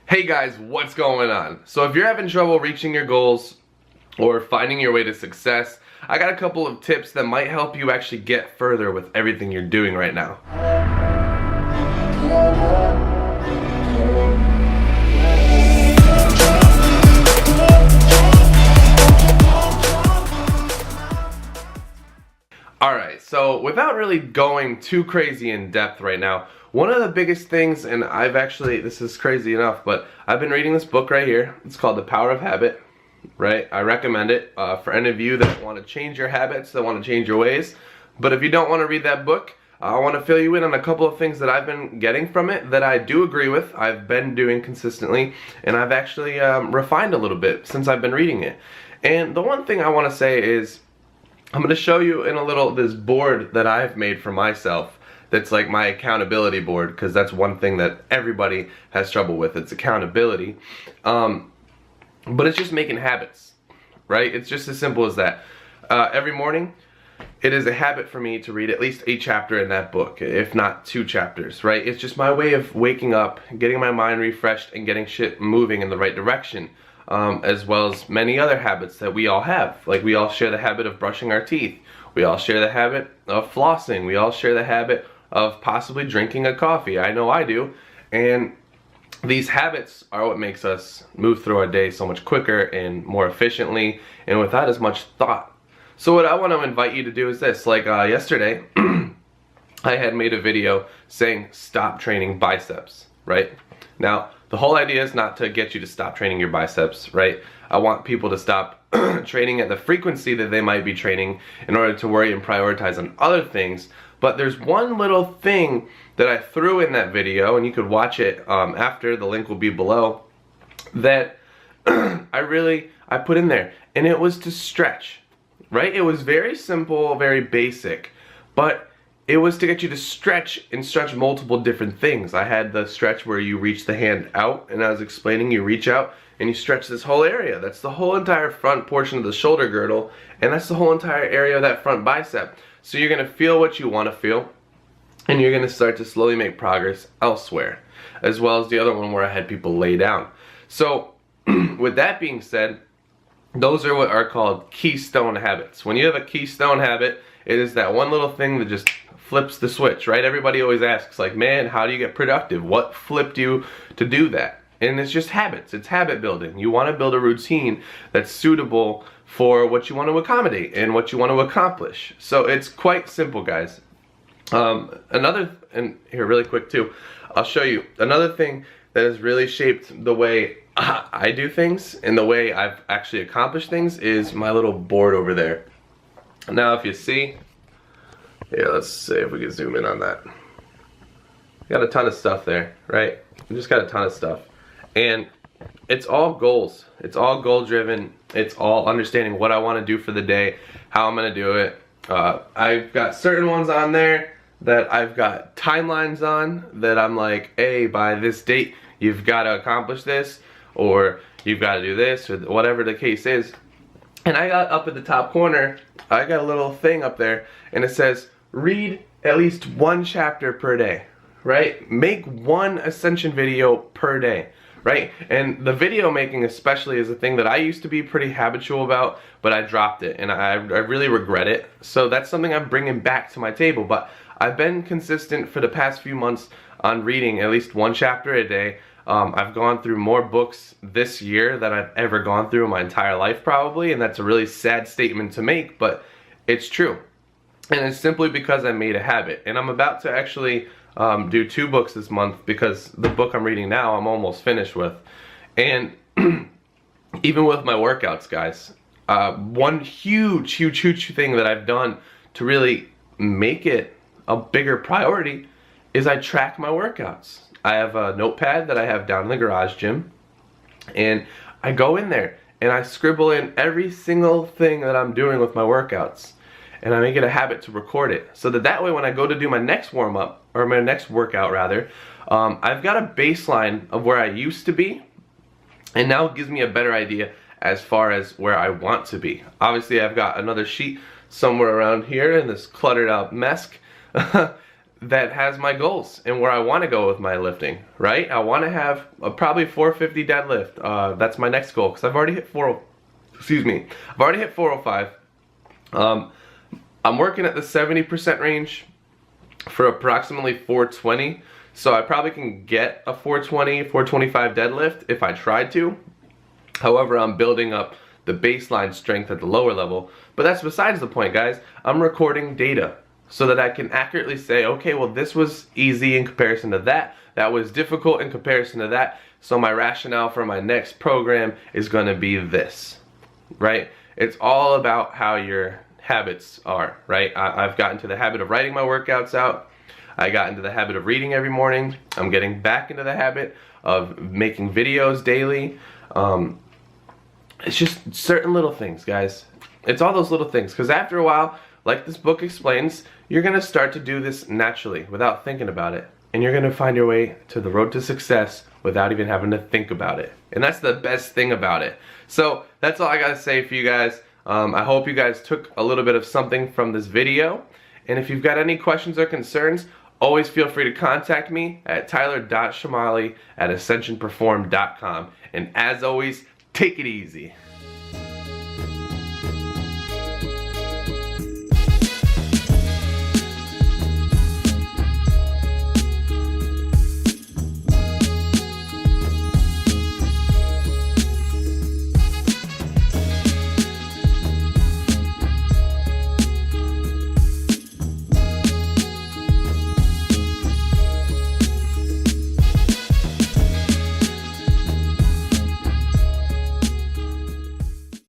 Hey guys, what's going on? So if you're having trouble reaching your goals or finding your way to success, I got a couple of tips that might help you actually get further with everything you're doing right now. Alright, so without really going too crazy in depth right now, one of the biggest things, and this is crazy enough, but I've been reading this book right here. It's called The Power of Habit, right? I recommend it for any of you that want to change your habits, that want to change your ways. But if you don't want to read that book, I want to fill you in on a couple of things that I've been getting from it that I do agree with, I've been doing consistently, and I've actually refined a little bit since I've been reading it. And the one thing I want to say is, I'm going to show you in this board that I've made for myself that's like my accountability board, because that's one thing that everybody has trouble with. It's accountability. But it's just making habits, right? It's just as simple as that. Every morning, it is a habit for me to read at least a chapter in that book, if not 2 chapters, right? It's just my way of waking up, getting my mind refreshed, and getting shit moving in the right direction. As well as many other habits that we all have. Like, we all share the habit of brushing our teeth. We all share the habit of flossing. We all share the habit of possibly drinking a coffee. I know I do. And these habits are what makes us move through our day so much quicker and more efficiently and without as much thought. So what I want to invite you to do is this. Like yesterday, I had made a video saying stop training biceps, right? Now, the whole idea is not to get you to stop training your biceps, right? I want people to stop training at the frequency that they might be training in order to worry and prioritize on other things. But there's one little thing that I threw in that video, and you could watch it after, the link will be below, that I put in there, and it was to stretch, right? It was very simple, very basic, but it was to get you to stretch and stretch multiple different things. I had the stretch where you reach the hand out, and I was explaining you reach out and you stretch this whole area. That's the whole entire front portion of the shoulder girdle, and that's the whole entire area of that front bicep. So you're gonna feel what you wanna feel, and you're gonna start to slowly make progress elsewhere, as well as the other one where I had people lay down. So with that being said, those are what are called keystone habits. When you have a keystone habit, it is that one little thing that just flips the switch, right? Everybody always asks, like, man, how do you get productive? What flipped you to do that? And it's just habits. It's habit building. You want to build a routine that's suitable for what you want to accommodate and what you want to accomplish. So it's quite simple, guys. And here, really quick too, I'll show you another thing that has really shaped the way I do things and the way I've actually accomplished things is my little board over there. Now, if you see, here, let's see if we can zoom in on that. Got a ton of stuff there, right? We just got a ton of stuff. And it's all goals. It's all goal driven. It's all understanding what I want to do for the day, how I'm going to do it. I've got certain ones on there that I've got timelines on that I'm like, hey, by this date, you've got to accomplish this, or you've got to do this, or whatever the case is. And I got up at the top corner, I got a little thing up there, and it says, read at least 1 chapter per day, right? Make 1 Ascension video per day, right? And the video making especially is a thing that I used to be pretty habitual about, but I dropped it, and I really regret it. So that's something I'm bringing back to my table, but I've been consistent for the past few months on reading at least 1 chapter a day. I've gone through more books this year than I've ever gone through in my entire life probably, and that's a really sad statement to make, but it's true. And it's simply because I made a habit. And I'm about to actually do 2 books this month, because the book I'm reading now I'm almost finished with. And even with my workouts, guys, one huge thing that I've done to really make it a bigger priority is I track my workouts. I have a notepad that I have down in the garage gym, and I go in there and I scribble in every single thing that I'm doing with my workouts, and I make it a habit to record it, so that way when I go to do my next warm-up, or my next workout rather, I've got a baseline of where I used to be, and now it gives me a better idea as far as where I want to be. Obviously I've got another sheet somewhere around here in this cluttered out mess that has my goals and where I want to go with my lifting, right? I want to have a probably 450 deadlift. That's my next goal because I've already hit I've already hit 405. I'm working at the 70% range for approximately 420. So I probably can get a 420, 425 deadlift if I tried to. However, I'm building up the baseline strength at the lower level. But that's besides the point, guys. I'm recording data so that I can accurately say, okay, well, this was easy in comparison to that. That was difficult in comparison to that. So my rationale for my next program is going to be this, right? It's all about how your habits are, right? I've gotten to the habit of writing my workouts out. I got into the habit of reading every morning. I'm getting back into the habit of making videos daily. It's just certain little things, guys. It's all those little things, because after a while, like this book explains, you're going to start to do this naturally without thinking about it. And you're going to find your way to the road to success without even having to think about it. And that's the best thing about it. So that's all I got to say for you guys. I hope you guys took a little bit of something from this video. And if you've got any questions or concerns, always feel free to contact me at tyler.shamali@ascensionperform.com. And as always, take it easy.